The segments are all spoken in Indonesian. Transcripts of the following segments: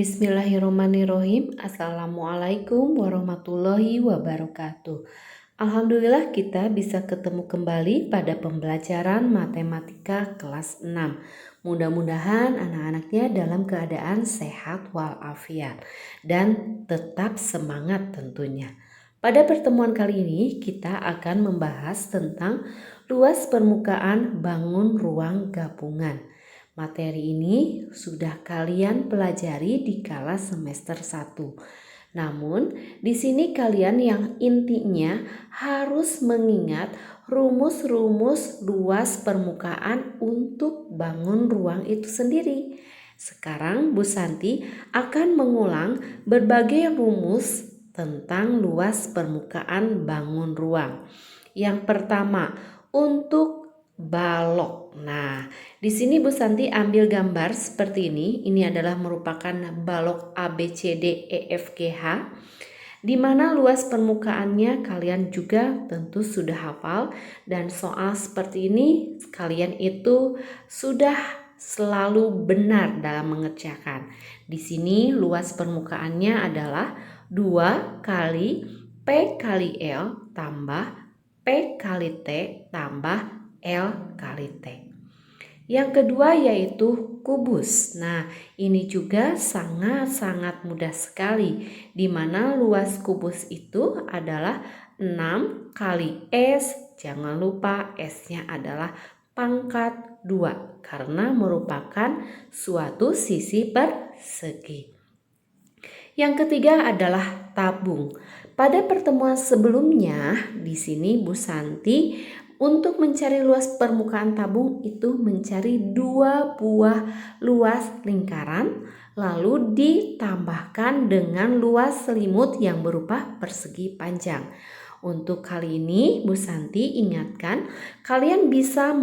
Bismillahirrahmanirrahim. Assalamualaikum warahmatullahi wabarakatuh. Alhamdulillah kita bisa ketemu kembali pada pembelajaran matematika kelas 6. Mudah-mudahan anak-anaknya dalam keadaan sehat walafiat dan tetap semangat tentunya. Pada pertemuan kali ini kita akan membahas tentang luas permukaan bangun ruang gabungan. Materi ini sudah kalian pelajari di kelas semester 1. Namun, di sini kalian yang intinya harus mengingat rumus-rumus luas permukaan untuk bangun ruang itu sendiri. Sekarang Bu Santi akan mengulang berbagai rumus tentang luas permukaan bangun ruang. Yang pertama, untuk balok. Nah, di sini Bu Santi ambil gambar seperti ini. Ini adalah merupakan balok ABCDEFGH, di mana luas permukaannya kalian juga tentu sudah hafal, dan soal seperti ini kalian itu sudah selalu benar dalam mengerjakan. Di sini luas permukaannya adalah 2 kali P kali L tambah P kali T tambah L kali T. Yang kedua yaitu kubus. Nah, ini juga sangat-sangat mudah sekali, di mana luas kubus itu adalah 6 kali S. Jangan lupa S-nya adalah pangkat 2 karena merupakan suatu sisi persegi. Yang ketiga adalah tabung. Pada pertemuan sebelumnya di sini Bu Santi untuk mencari luas permukaan tabung itu mencari 2 buah luas lingkaran lalu ditambahkan dengan luas selimut yang berupa persegi panjang. Untuk kali ini Bu Santi ingatkan kalian bisa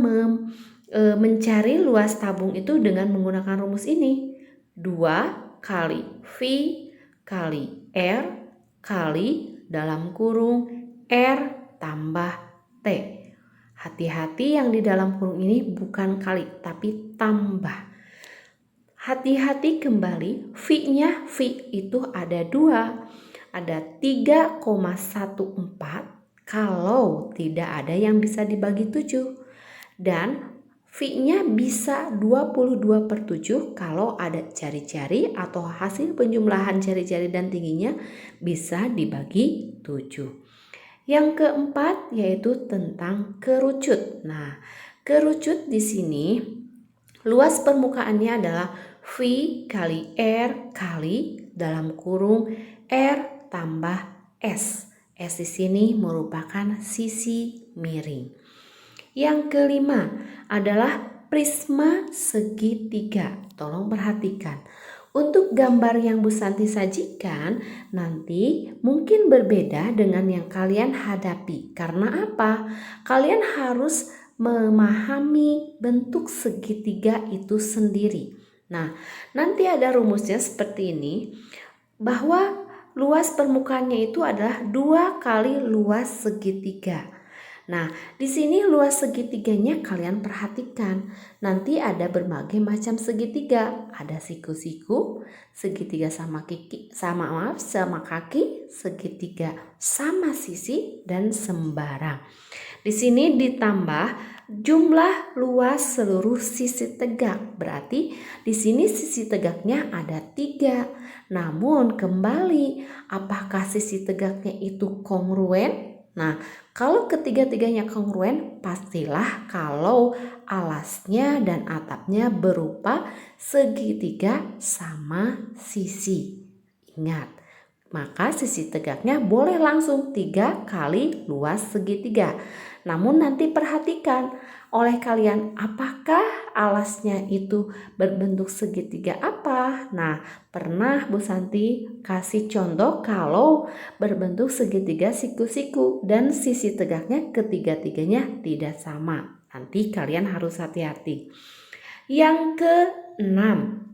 mencari luas tabung itu dengan menggunakan rumus ini. 2 kali V kali R kali dalam kurung R tambah T. Hati-hati yang di dalam kurung ini bukan kali tapi tambah. Hati-hati kembali, V-nya V itu ada 2. Ada 3,14 kalau tidak ada yang bisa dibagi 7. Dan V-nya bisa 22/7 kalau ada jari-jari atau hasil penjumlahan jari-jari dan tingginya bisa dibagi 7. Yang keempat yaitu tentang kerucut. Nah, kerucut di sini luas permukaannya adalah V kali R kali dalam kurung R tambah S. S di sini merupakan sisi miring. Yang kelima adalah prisma segitiga. Tolong perhatikan. Untuk gambar yang Bu Santi sajikan nanti mungkin berbeda dengan yang kalian hadapi. Karena apa? Kalian harus memahami bentuk segitiga itu sendiri. Nah, nanti ada rumusnya seperti ini, bahwa luas permukaannya itu adalah 2 kali luas segitiga. Nah, di sini luas segitiganya kalian perhatikan. Nanti ada berbagai macam segitiga. Ada siku-siku, segitiga sama kaki, segitiga sama sisi dan sembarang. Di sini ditambah jumlah luas seluruh sisi tegak. Berarti di sini sisi tegaknya ada 3. Namun kembali, apakah sisi tegaknya itu kongruen? Nah, kalau ketiga-tiganya kongruen, pastilah kalau alasnya dan atapnya berupa segitiga sama sisi. Ingat, maka sisi tegaknya boleh langsung 3 kali luas segitiga. Namun nanti perhatikan oleh kalian, apakah alasnya itu berbentuk segitiga apa? Nah, pernah Bu Santi kasih contoh kalau berbentuk segitiga siku-siku dan sisi tegaknya ketiga-tiganya tidak sama. Nanti kalian harus hati-hati. Yang keenam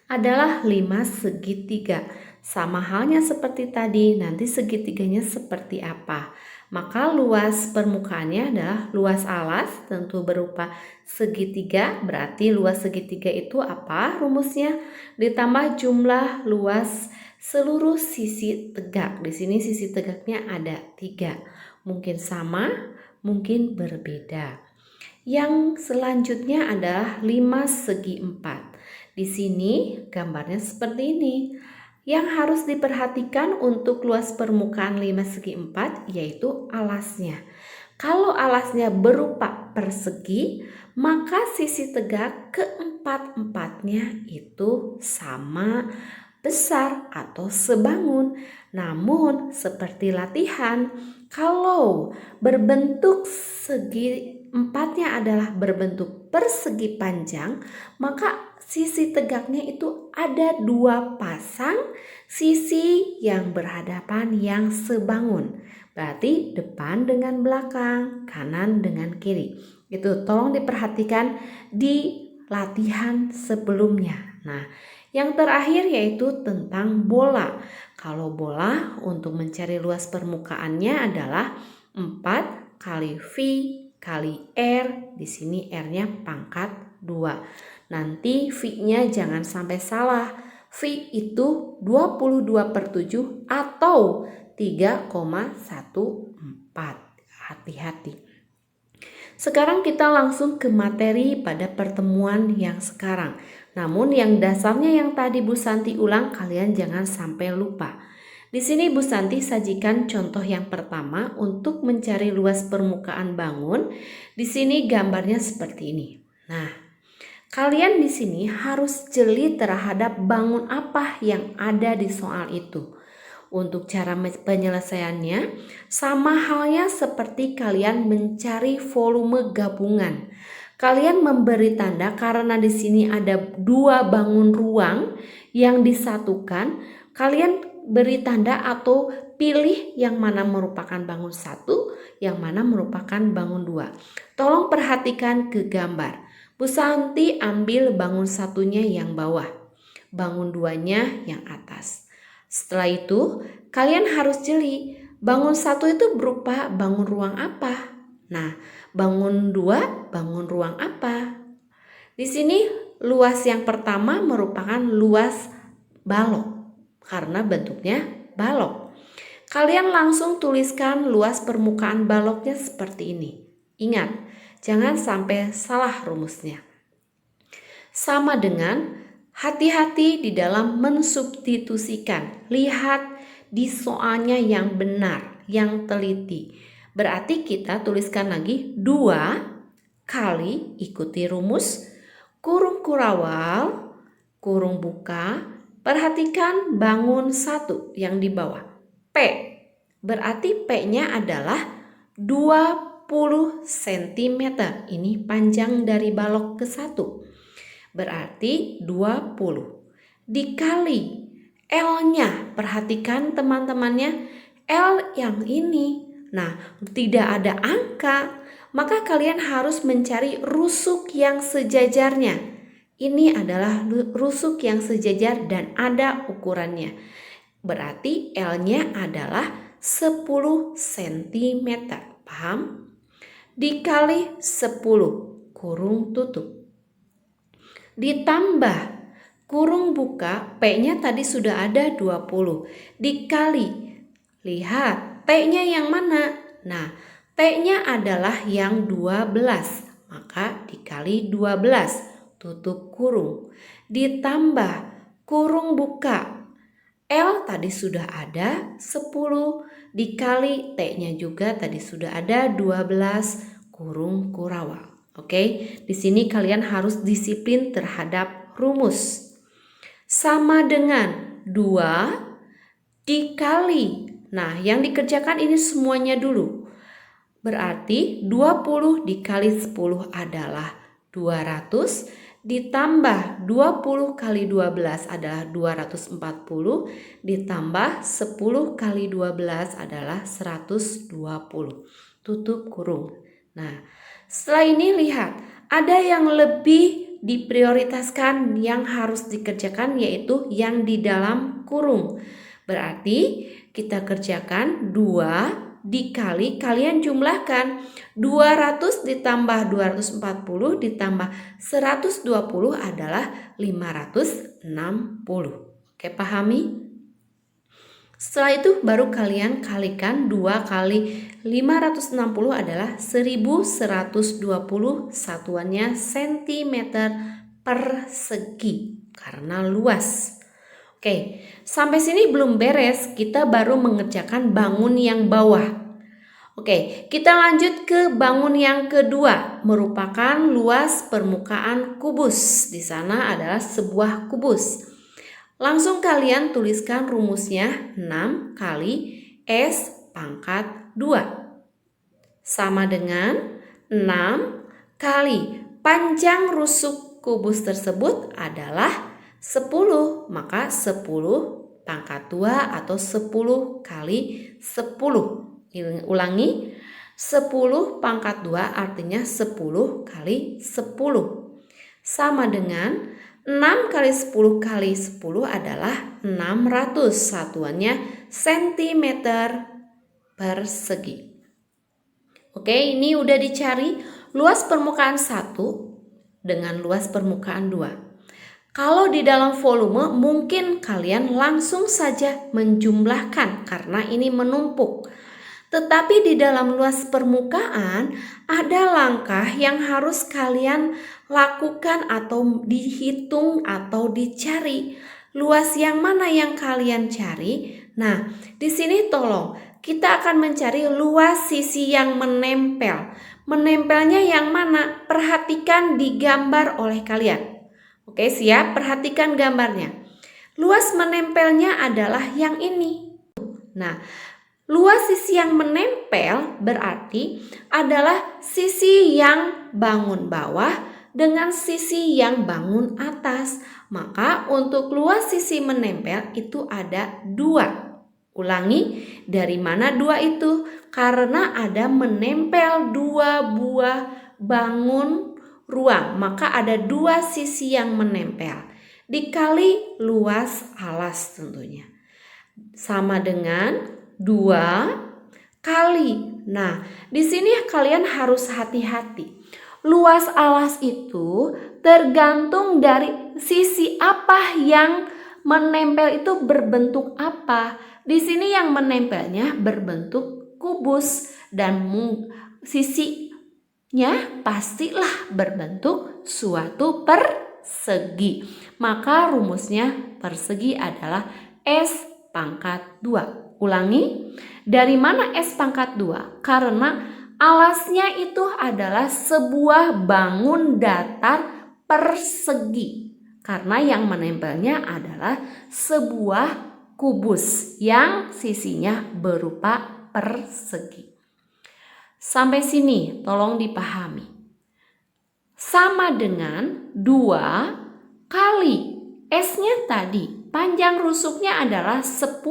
adalah 5 segitiga. Sama halnya seperti tadi, nanti segitiganya seperti apa? Maka luas permukaannya adalah luas alas, tentu berupa segitiga, berarti luas segitiga itu apa rumusnya? Ditambah jumlah luas seluruh sisi tegak. Di sini sisi tegaknya ada 3. Mungkin sama, mungkin berbeda. Yang selanjutnya adalah 5 segi 4. Di sini gambarnya seperti ini. Yang harus diperhatikan untuk luas permukaan 5 segi 4 yaitu alasnya. Kalau alasnya berupa persegi, maka sisi tegak keempat-empatnya itu sama besar atau sebangun. Namun seperti latihan, kalau berbentuk segi empatnya adalah berbentuk persegi panjang, maka sisi tegaknya itu ada 2 pasang sisi yang berhadapan yang sebangun. Berarti depan dengan belakang, kanan dengan kiri. Itu tolong diperhatikan di latihan sebelumnya. Nah, yang terakhir yaitu tentang bola. Kalau bola untuk mencari luas permukaannya adalah 4 kali V kali R. Di sini R-nya pangkat 2. Nanti V-nya jangan sampai salah. V itu 22/7 atau 3,14. Hati-hati. Sekarang kita langsung ke materi pada pertemuan yang sekarang. Namun yang dasarnya yang tadi Bu Santi ulang, kalian jangan sampai lupa. Di sini Bu Santi sajikan contoh yang pertama untuk mencari luas permukaan bangun. Di sini gambarnya seperti ini. Nah, kalian di sini harus jeli terhadap bangun apa yang ada di soal itu. Untuk cara penyelesaiannya sama halnya seperti kalian mencari volume gabungan. Kalian memberi tanda karena di sini ada 2 bangun ruang yang disatukan. Kalian beri tanda atau pilih yang mana merupakan bangun 1, yang mana merupakan bangun 2. Tolong perhatikan ke gambar. Bu Santi ambil bangun 1-nya yang bawah, bangun 2-nya yang atas. Setelah itu, kalian harus jeli, bangun 1 itu berupa bangun ruang apa? Nah, bangun 2 bangun ruang apa? Di sini luas yang pertama merupakan luas balok, karena bentuknya balok. Kalian langsung tuliskan luas permukaan baloknya seperti ini. Ingat, jangan sampai salah rumusnya. Sama dengan hati-hati di dalam mensubstitusikan. Lihat di soalnya yang benar, yang teliti. Berarti kita tuliskan lagi 2 kali ikuti rumus kurung kurawal, kurung buka. Perhatikan bangun 1 yang di bawah. P. Berarti P-nya adalah 20 cm. Ini panjang dari balok ke 1. Berarti 20. Dikali L-nya. Perhatikan teman-temannya. L yang ini. Nah, tidak ada angka. Maka kalian harus mencari rusuk yang sejajarnya. Ini adalah rusuk yang sejajar dan ada ukurannya. Berarti L-nya adalah 10 cm. Paham? Dikali 10 kurung tutup. Ditambah kurung buka, P-nya tadi sudah ada 20. Dikali, lihat T-nya yang mana? Nah, T-nya adalah yang 12. Maka dikali 12. Tutup kurung. Ditambah kurung buka. L tadi sudah ada 10. Dikali T-nya juga tadi sudah ada 12. Kurung kurawal. Oke, di sini kalian harus disiplin terhadap rumus. Sama dengan 2 dikali. Nah, yang dikerjakan ini semuanya dulu. Berarti 20 dikali 10 adalah 200. Ditambah 20 kali 12 adalah 240. Ditambah 10 kali 12 adalah 120. Tutup kurung. Nah, setelah ini lihat, ada yang lebih diprioritaskan yang harus dikerjakan yaitu yang di dalam kurung. Berarti kita kerjakan 2 dikali, kalian jumlahkan 200 ditambah 240 ditambah 120 adalah 560. Oke, pahami? Setelah itu baru kalian kalikan 2 kali 560 adalah 1120, satuannya cm persegi karena luas. Oke, sampai sini belum beres, kita baru mengerjakan bangun yang bawah. Oke, kita lanjut ke bangun yang kedua, merupakan luas permukaan kubus. Di sana adalah sebuah kubus. Langsung kalian tuliskan rumusnya 6 kali S pangkat 2. Sama dengan 6 kali panjang rusuk kubus tersebut adalah 10. Maka 10 pangkat 2 atau 10 kali 10. Ulangi, 10 pangkat 2 artinya 10 kali 10. Sama dengan 6 kali 10 kali 10 adalah 600, satuannya cm persegi. Oke, ini udah dicari luas permukaan 1 dengan luas permukaan 2. Kalau di dalam volume mungkin kalian langsung saja menjumlahkan karena ini menumpuk. Tetapi di dalam luas permukaan ada langkah yang harus kalian lakukan atau dihitung atau dicari. Luas yang mana yang kalian cari? Nah, di sini tolong kita akan mencari luas sisi yang menempel. Menempelnya yang mana? Perhatikan di gambar oleh kalian. Oke, siap? Perhatikan gambarnya. Luas menempelnya adalah yang ini. Nah, luas sisi yang menempel berarti adalah sisi yang bangun bawah dengan sisi yang bangun atas. Maka untuk luas sisi menempel itu ada 2. Ulangi, dari mana 2 itu? Karena ada menempel 2 buah bangun ruang, maka ada 2 sisi yang menempel. Dikali luas alas tentunya. Sama dengan 2 kali. Nah, di sini kalian harus hati-hati. Luas alas itu tergantung dari sisi apa yang menempel itu berbentuk apa. Di sini yang menempelnya berbentuk kubus dan sisinya pastilah berbentuk suatu persegi. Maka rumusnya persegi adalah S pangkat 2. Ulangi, dari mana S pangkat 2? Karena alasnya itu adalah sebuah bangun datar persegi. Karena yang menempelnya adalah sebuah kubus yang sisinya berupa persegi. Sampai sini tolong dipahami. Sama dengan 2 kali S-nya tadi, panjang rusuknya adalah 10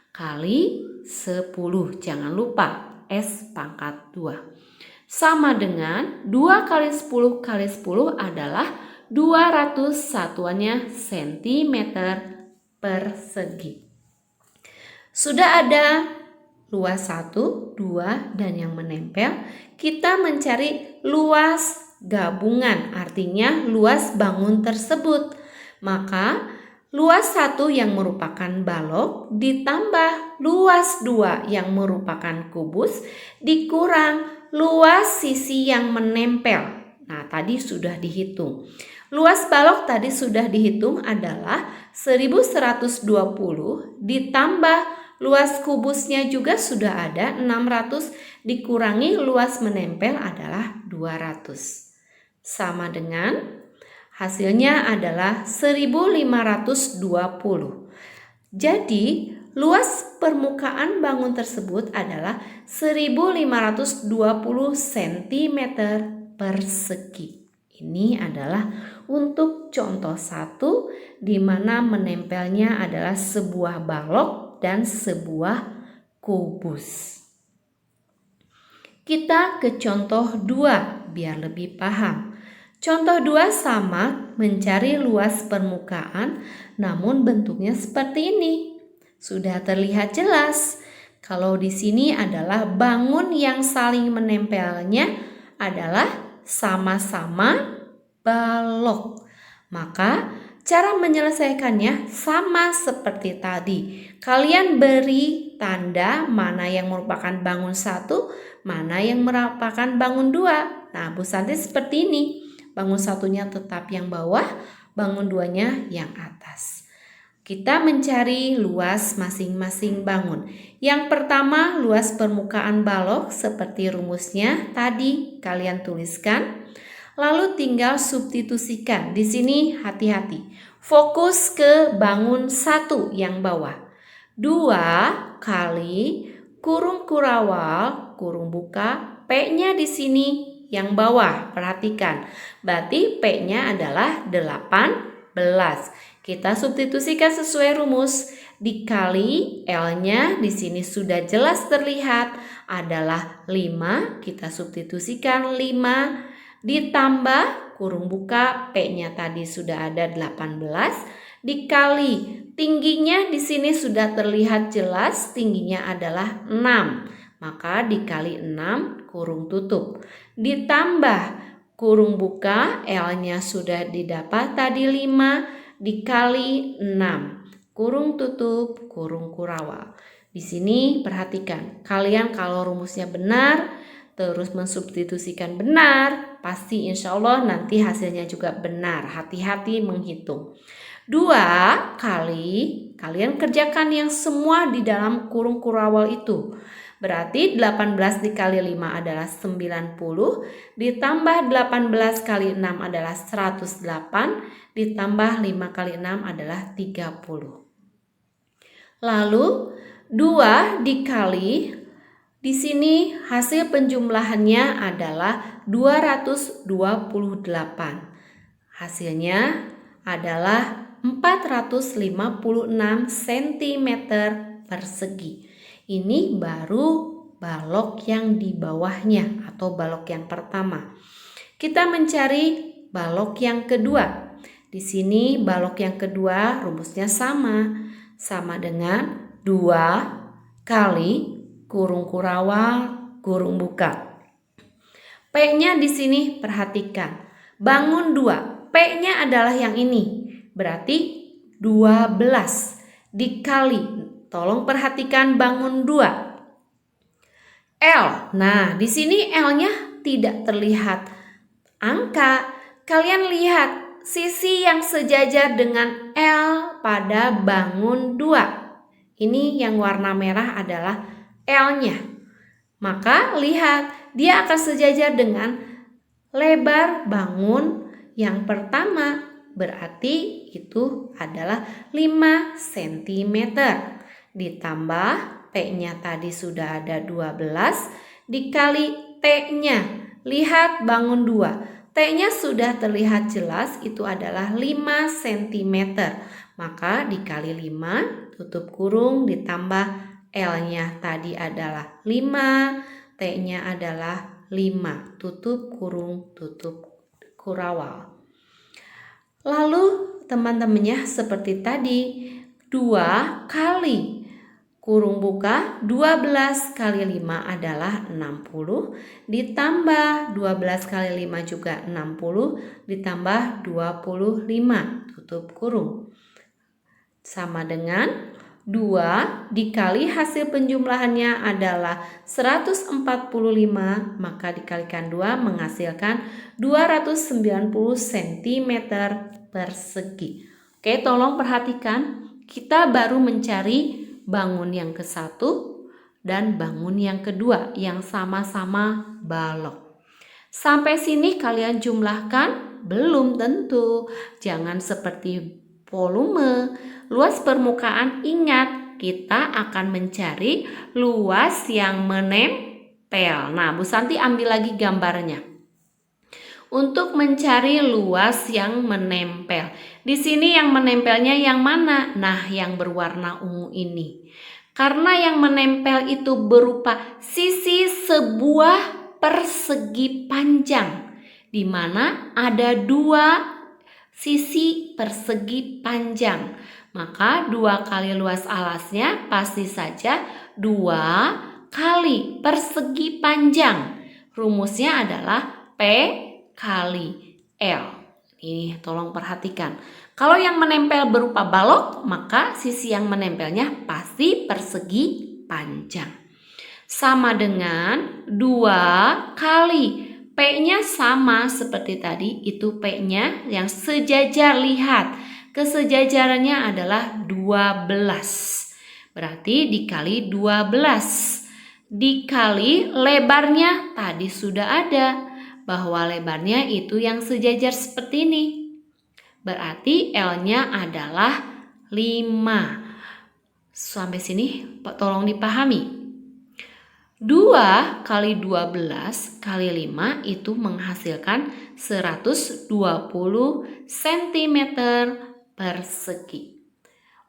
kali 10. Jangan lupa S pangkat 2. Sama dengan 2 kali 10 kali 10 adalah 200, satuannya cm persegi. Sudah ada luas 1, 2, dan yang menempel. Kita mencari luas gabungan, artinya luas bangun tersebut. Maka luas 1 yang merupakan balok ditambah luas 2 yang merupakan kubus dikurang luas sisi yang menempel. Nah, tadi sudah dihitung. Luas balok tadi sudah dihitung adalah 1120 ditambah luas kubusnya juga sudah ada 600 dikurangi luas menempel adalah 200. Sama dengan hasilnya adalah 1520. Jadi luas permukaan bangun tersebut adalah 1520 cm persegi. Ini adalah untuk contoh 1 di mana menempelnya adalah sebuah balok dan sebuah kubus. Kita ke contoh 2 biar lebih paham. Contoh 2 sama mencari luas permukaan namun bentuknya seperti ini. Sudah terlihat jelas. Kalau di sini adalah bangun yang saling menempelnya adalah sama-sama balok. Maka cara menyelesaikannya sama seperti tadi. Kalian beri tanda mana yang merupakan bangun 1, mana yang merupakan bangun 2. Nah, Bu Santi seperti ini. Bangun 1-nya tetap yang bawah, bangun 2-nya yang atas. Kita mencari luas masing-masing bangun. Yang pertama, luas permukaan balok seperti rumusnya tadi kalian tuliskan. Lalu tinggal substitusikan. Di sini hati-hati. Fokus ke bangun 1 yang bawah. 2 kali kurung kurawal, kurung buka, P-nya di sini yang bawah. Perhatikan. Berarti P-nya adalah 18. Kita substitusikan sesuai rumus. Dikali L-nya di sini sudah jelas terlihat adalah 5. Kita substitusikan 5 ditambah kurung buka, P-nya tadi sudah ada 18 dikali tingginya di sini sudah terlihat jelas, tingginya adalah 6. Maka dikali 6 kurung tutup. Ditambah kurung buka, L-nya sudah didapat tadi 5 dikali 6. Kurung tutup, kurung kurawal. Di sini perhatikan, kalian kalau rumusnya benar terus mensubstitusikan benar, pasti insya Allah nanti hasilnya juga benar. Hati-hati menghitung. 2 kali, kalian kerjakan yang semua di dalam kurung kurawal itu. Berarti 18 dikali 5 adalah 90, ditambah 18 kali 6 adalah 108, ditambah 5 kali 6 adalah 30. Lalu 2 dikali, di sini hasil penjumlahannya adalah 228. Hasilnya adalah 456 cm persegi. Ini baru balok yang di bawahnya atau balok yang pertama. Kita mencari balok yang kedua. Di sini balok yang kedua rumusnya sama dengan 2 kali kurung kurawal, kurung buka. P-nya di sini perhatikan. Bangun 2. P-nya adalah yang ini. Berarti 12 dikali. Tolong perhatikan bangun 2. L. Nah, di sini L-nya tidak terlihat angka. Kalian lihat sisi yang sejajar dengan L pada bangun 2. Ini yang warna merah adalah L-nya. Maka lihat, dia akan sejajar dengan lebar bangun yang pertama. Berarti itu adalah 5 cm. Ditambah P-nya tadi sudah ada 12 dikali T-nya. Lihat bangun 2. T-nya sudah terlihat jelas itu adalah 5 cm. Maka dikali 5 tutup kurung ditambah L-nya tadi adalah 5, T-nya adalah 5, tutup kurung, tutup kurawal. Lalu teman-temannya seperti tadi, 2 kali kurung buka, 12 kali 5 adalah 60, ditambah 12 kali 5 juga 60, ditambah 25, tutup kurung. Sama dengan 2 dikali hasil penjumlahannya adalah 145, maka dikalikan 2 menghasilkan 290 cm persegi. Oke, tolong perhatikan, kita baru mencari bangun yang ke-1 dan bangun yang kedua yang sama-sama balok. Sampai sini kalian jumlahkan? Belum tentu. Jangan seperti volume, luas permukaan, ingat kita akan mencari luas yang menempel. Nah, Bu Santi ambil lagi gambarnya. Untuk mencari luas yang menempel. Di sini yang menempelnya yang mana? Nah, yang berwarna ungu ini. Karena yang menempel itu berupa sisi sebuah persegi panjang. di mana ada 2 sisi persegi panjang. Maka 2 kali luas alasnya pasti saja 2 kali persegi panjang. Rumusnya adalah P kali L. Ini tolong perhatikan. Kalau yang menempel berupa balok, maka sisi yang menempelnya pasti persegi panjang. Sama dengan 2 kali P-nya sama seperti tadi, itu P-nya yang sejajar. Lihat, kesejajarannya adalah 12. Berarti dikali 12. Dikali lebarnya tadi sudah ada, bahwa lebarnya itu yang sejajar seperti ini. Berarti L-nya adalah 5. Sampai sini tolong dipahami. 2 kali 12 kali 5 itu menghasilkan 120 cm persegi.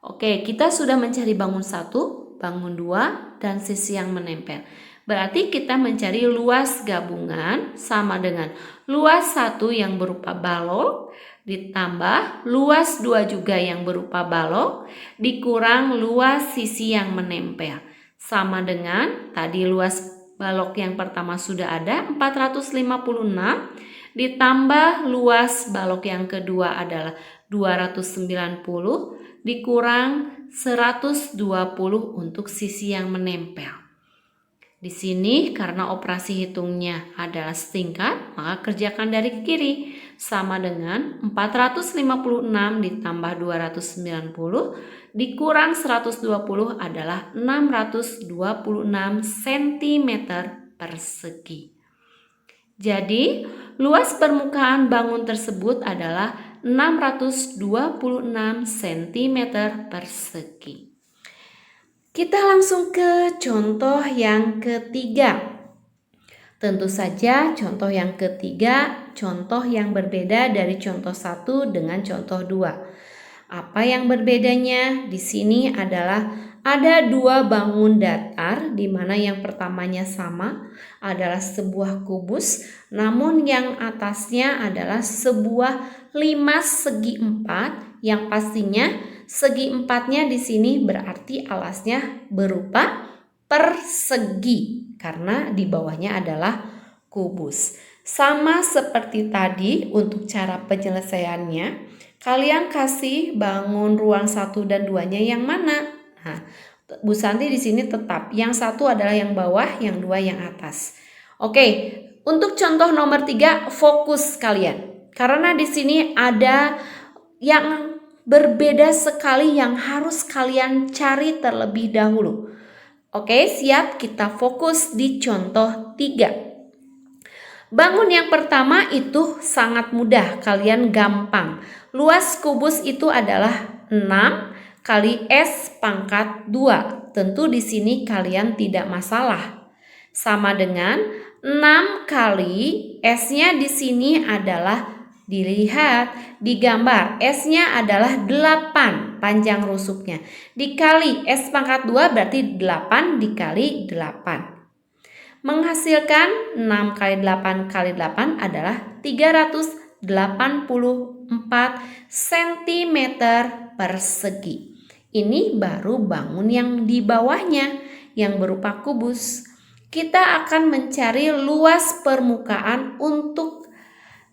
Oke, kita sudah mencari bangun 1, bangun 2, dan sisi yang menempel. Berarti kita mencari luas gabungan sama dengan luas 1 yang berupa balok ditambah luas 2 juga yang berupa balok dikurang luas sisi yang menempel. Sama dengan tadi luas balok yang pertama sudah ada 456 ditambah luas balok yang kedua adalah 290 dikurang 120 untuk sisi yang menempel. Di sini karena operasi hitungnya adalah setingkat, maka kerjakan dari kiri. Sama dengan 456 ditambah 290 dikurang 120 adalah 626 cm persegi. Jadi luas permukaan bangun tersebut adalah 626 cm persegi. Kita langsung ke contoh yang ketiga. Tentu saja contoh yang ketiga contoh yang berbeda dari contoh 1 dengan contoh 2. Apa yang berbedanya? Di sini adalah ada 2 bangun datar di mana yang pertamanya sama adalah sebuah kubus, namun yang atasnya adalah sebuah 5 segi 4 yang pastinya segi 4-nya di sini berarti alasnya berupa persegi karena di bawahnya adalah kubus. Sama seperti tadi untuk cara penyelesaiannya, kalian kasih bangun ruang 1 dan 2-nya yang mana? Nah, Bu Santi di sini tetap yang 1 adalah yang bawah, yang 2 yang atas. Oke, untuk contoh nomor 3 fokus kalian. Karena di sini ada yang berbeda sekali yang harus kalian cari terlebih dahulu. Oke, siap, kita fokus di contoh 3. Bangun yang pertama itu sangat mudah, kalian gampang. Luas kubus itu adalah 6 kali S pangkat 2. Tentu di sini kalian tidak masalah. Sama dengan 6 kali S-nya di sini adalah dilihat di gambar, S-nya adalah 8 panjang rusuknya. Dikali S pangkat 2 berarti 8 dikali 8. Menghasilkan 6 kali 8 kali 8 adalah 384 cm persegi. Ini baru bangun yang di bawahnya yang berupa kubus. Kita akan mencari luas permukaan untuk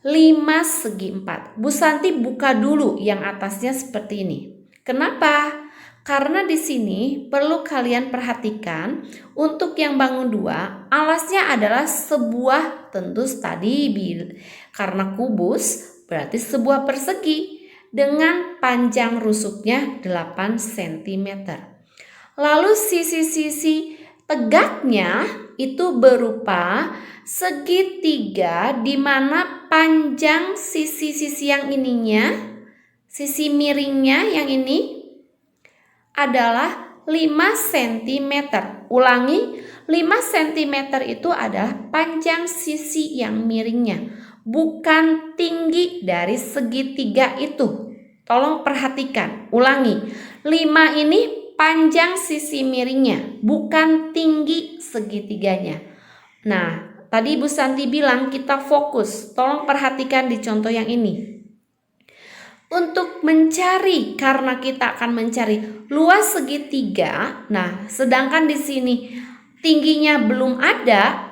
5 segi 4. Bu Santi buka dulu yang atasnya seperti ini. Kenapa? Karena di sini perlu kalian perhatikan untuk yang bangun 2, alasnya adalah sebuah tentu tadi karena kubus berarti sebuah persegi dengan panjang rusuknya 8 cm. Lalu sisi-sisi tegaknya itu berupa segitiga di mana panjang sisi-sisi yang ininya, sisi miringnya yang ini adalah 5 cm. Ulangi, 5 cm itu adalah panjang sisi yang miringnya, bukan tinggi dari segitiga itu. Tolong perhatikan, ulangi, 5 ini panjang sisi miringnya, bukan tinggi segitiganya. Nah, tadi Bu Santi bilang kita fokus. Tolong perhatikan di contoh yang ini. Untuk mencari, karena kita akan mencari luas segitiga. Nah, sedangkan di sini tingginya belum ada,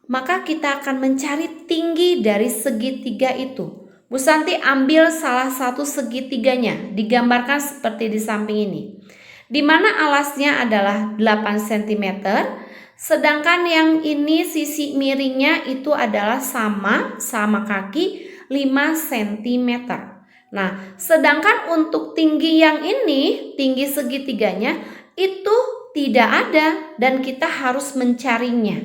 maka kita akan mencari tinggi dari segitiga itu. Bu Santi ambil salah satu segitiganya, digambarkan seperti di samping ini. Di mana alasnya adalah 8 cm, sedangkan yang ini sisi miringnya itu adalah sama kaki 5 cm. Nah, sedangkan untuk tinggi yang ini, tinggi segitiganya itu tidak ada dan kita harus mencarinya.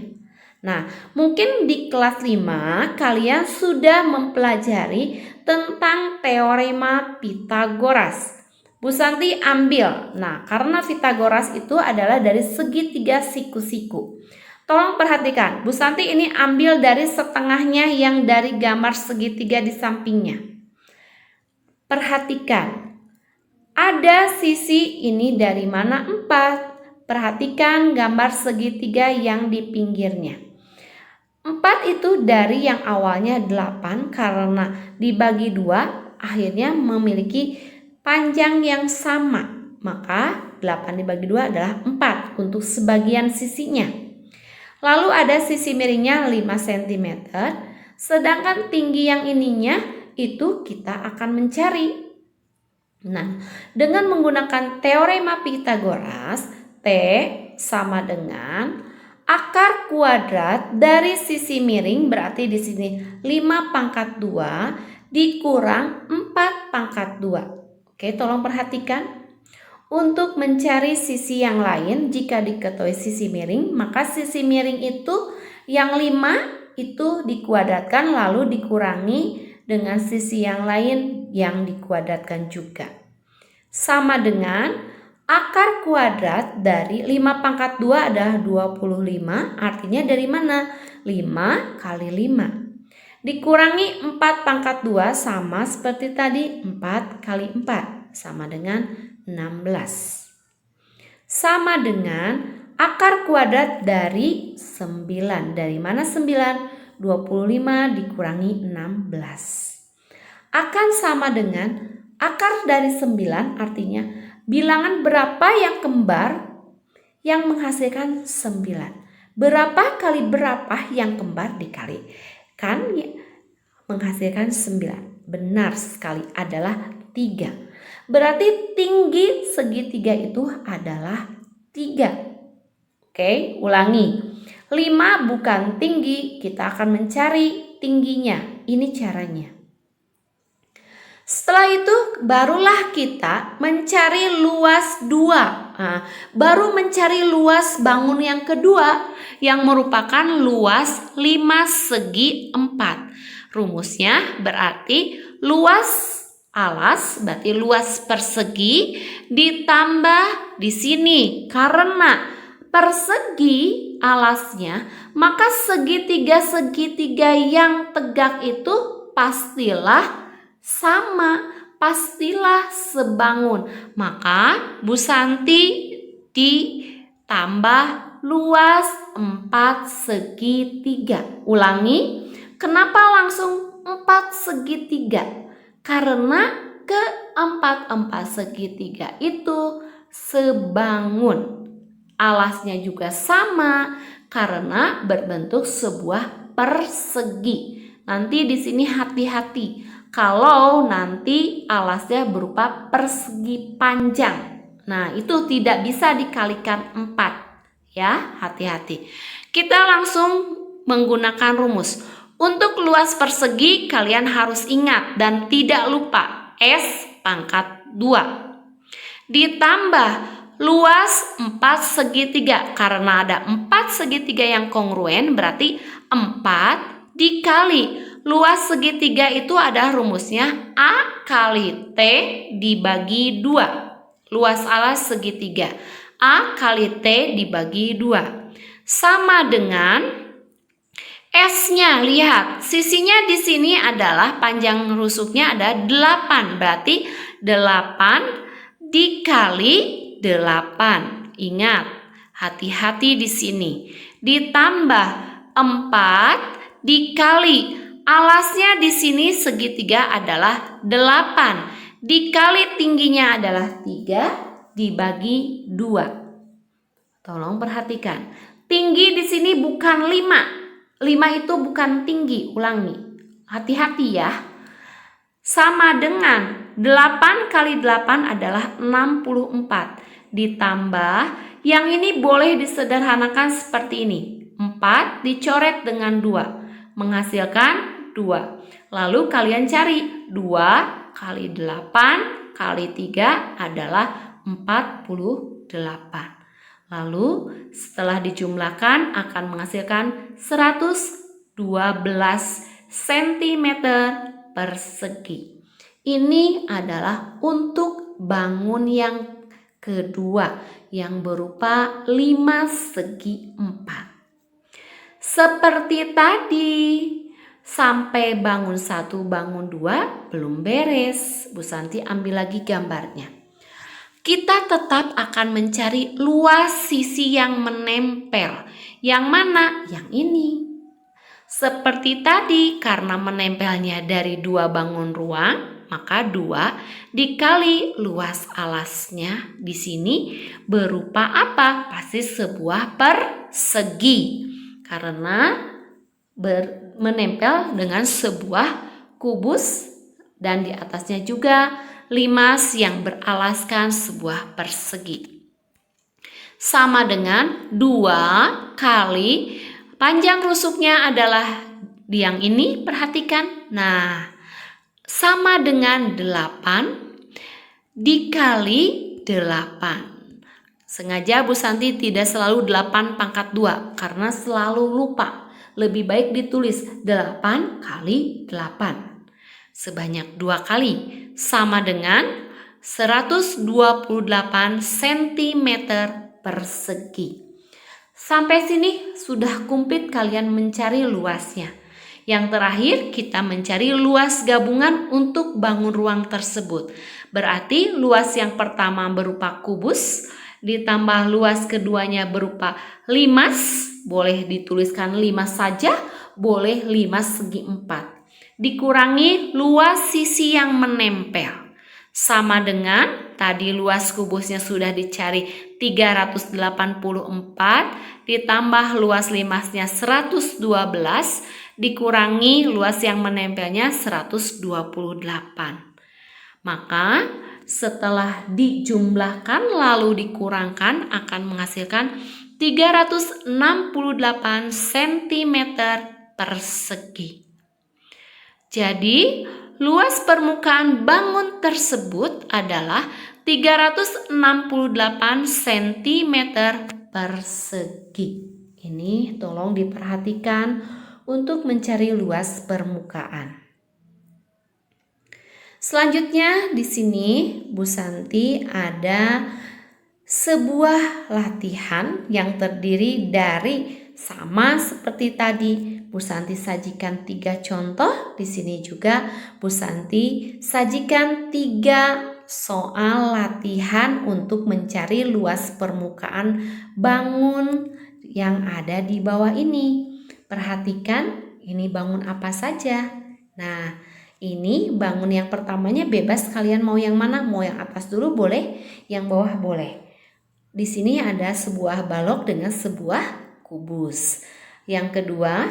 Nah, mungkin di kelas 5 kalian sudah mempelajari tentang teorema Pitagoras. Bu Santi ambil. Nah, karena Pitagoras itu adalah dari segitiga siku-siku. Tolong perhatikan, Bu Santi ini ambil dari setengahnya yang dari gambar segitiga di sampingnya. Perhatikan, ada sisi ini dari mana 4. Perhatikan gambar segitiga yang di pinggirnya. 4 itu dari yang awalnya 8 karena dibagi 2 akhirnya memiliki panjang yang sama. Maka 8 dibagi 2 adalah 4 untuk sebagian sisinya. Lalu ada sisi miringnya 5 cm. Sedangkan tinggi yang ininya itu kita akan mencari. Nah, dengan menggunakan teorema Pitagoras, T sama dengan akar kuadrat dari sisi miring, berarti di sini 5 pangkat 2 dikurang 4 pangkat 2. Oke, tolong perhatikan. Untuk mencari sisi yang lain, jika diketahui sisi miring, maka sisi miring itu yang 5 itu dikuadratkan lalu dikurangi dengan sisi yang lain yang dikuadratkan juga. Sama dengan akar kuadrat dari 5 pangkat 2 adalah 25, artinya dari mana? 5 kali 5. Dikurangi 4 pangkat 2 sama seperti tadi, 4 kali 4 sama dengan 16. Sama dengan akar kuadrat dari 9. Dari mana 9? 25 dikurangi 16. Akan sama dengan akar dari 9, artinya bilangan berapa yang kembar yang menghasilkan 9. Berapa kali berapa yang kembar dikalikan menghasilkan 9. Benar sekali, adalah 3. Berarti tinggi segitiga itu adalah 3. Oke, ulangi. 5 bukan tinggi, kita akan mencari tingginya. Ini caranya. Setelah itu barulah kita mencari luas 2. Nah, baru mencari luas bangun yang kedua yang merupakan luas 5 segi 4. Rumusnya berarti luas alas berarti luas persegi ditambah di sini karena persegi alasnya, maka segitiga-segitiga yang tegak itu pastilah sama, pastilah sebangun. Maka Bu Santi ditambah luas 4 segitiga. Ulangi, kenapa langsung 4 segitiga? Karena keempat-empat segitiga itu sebangun. Alasnya juga sama karena berbentuk sebuah persegi. Nanti di sini hati-hati kalau nanti alasnya berupa persegi panjang. Nah, itu tidak bisa dikalikan 4 ya, hati-hati. Kita langsung menggunakan rumus. Untuk luas persegi kalian harus ingat dan tidak lupa S pangkat 2 ditambah luas 4 segitiga. Karena ada 4 segitiga yang kongruen, berarti 4 dikali luas segitiga itu ada rumusnya A kali T dibagi 2. Luas alas segitiga A kali T dibagi 2 sama dengan S-nya. Lihat, sisinya di sini adalah panjang rusuknya ada 8. Berarti 8 dikali 8. Ingat, hati-hati di sini. Ditambah 4 dikali alasnya di sini segitiga adalah 8 dikali tingginya adalah 3 dibagi 2. Tolong perhatikan. Tinggi di sini bukan 5. 5 itu bukan tinggi, ulangi. Hati-hati ya. Sama dengan 8 kali 8 adalah 64. Ditambah, yang ini boleh disederhanakan seperti ini. 4 dicoret dengan 2, menghasilkan 2. Lalu kalian cari 2 kali 8 kali 3 adalah 48. Lalu setelah dijumlahkan akan menghasilkan 112 cm persegi. Ini adalah untuk bangun yang kedua yang berupa 5 segi 4. Seperti tadi, sampai bangun 1, bangun 2 belum beres. Bu Santi ambil lagi gambarnya. Kita tetap akan mencari luas sisi yang menempel. Yang mana? Yang ini. Seperti tadi, karena menempelnya dari 2 bangun ruang, maka 2 dikali luas alasnya di sini berupa apa? Pasti sebuah persegi. Karena menempel dengan sebuah kubus dan di atasnya juga limas yang beralaskan sebuah persegi. Sama dengan 2 kali panjang rusuknya adalah di yang ini, perhatikan. Nah, sama dengan 8 dikali 8. Sengaja Bu Santi tidak selalu 8 pangkat 2 karena selalu lupa. Lebih baik ditulis 8 kali 8. Sebanyak 2 kali, sama dengan 128 cm persegi. Sampai sini sudah komplit kalian mencari luasnya. Yang terakhir kita mencari luas gabungan untuk bangun ruang tersebut. Berarti luas yang pertama berupa kubus, ditambah luas keduanya berupa limas, boleh dituliskan limas saja, boleh limas segi 4. Dikurangi luas sisi yang menempel. Sama dengan tadi luas kubusnya sudah dicari 384 ditambah luas limasnya 112 dikurangi luas yang menempelnya 128. Maka setelah dijumlahkan lalu dikurangkan akan menghasilkan 368 cm persegi. Jadi, luas permukaan bangun tersebut adalah 368 cm persegi. Ini tolong diperhatikan untuk mencari luas permukaan. Selanjutnya di sini Bu Santi ada sebuah latihan yang terdiri dari sama seperti tadi. Bu Santi sajikan 3 contoh. Di sini juga Bu Santi sajikan 3 soal latihan untuk mencari luas permukaan bangun yang ada di bawah ini. Perhatikan ini bangun apa saja. Nah, ini bangun yang pertamanya bebas, kalian mau yang mana? Mau yang atas dulu boleh, yang bawah boleh. Di sini ada sebuah balok dengan sebuah kubus. Yang kedua,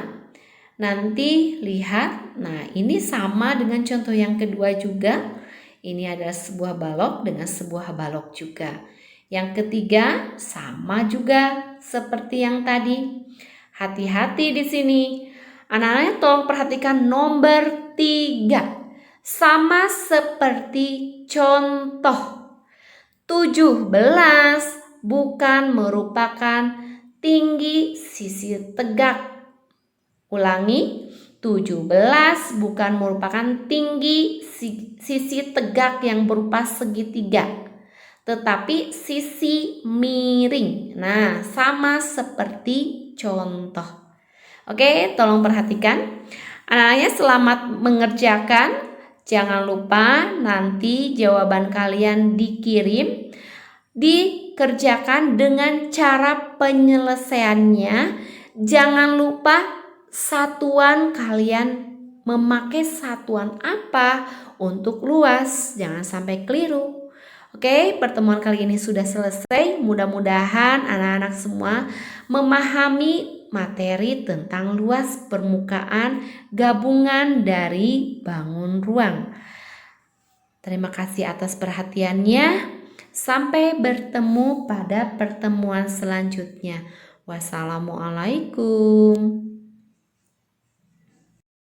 nanti lihat, nah ini sama dengan contoh yang kedua juga. Ini adalah sebuah balok dengan sebuah balok juga. Yang ketiga sama juga seperti yang tadi. Hati-hati di sini. Anak-anaknya tolong perhatikan nomor 3. Sama seperti contoh. 17 bukan merupakan tinggi sisi tegak. Ulangi, 17 bukan merupakan tinggi sisi tegak yang berupa segitiga, tetapi sisi miring. Nah, sama seperti contoh. Oke, tolong perhatikan. Anak-anaknya selamat mengerjakan. Jangan lupa nanti jawaban kalian dikirim. Dikerjakan dengan cara penyelesaiannya Jangan lupa satuan kalian memakai satuan apa untuk luas. Jangan sampai keliru. Oke, pertemuan kali ini sudah selesai. Mudah-mudahan anak-anak semua memahami materi tentang luas permukaan gabungan dari bangun ruang. Terima kasih atas perhatiannya. Sampai bertemu pada pertemuan selanjutnya. Wassalamualaikum.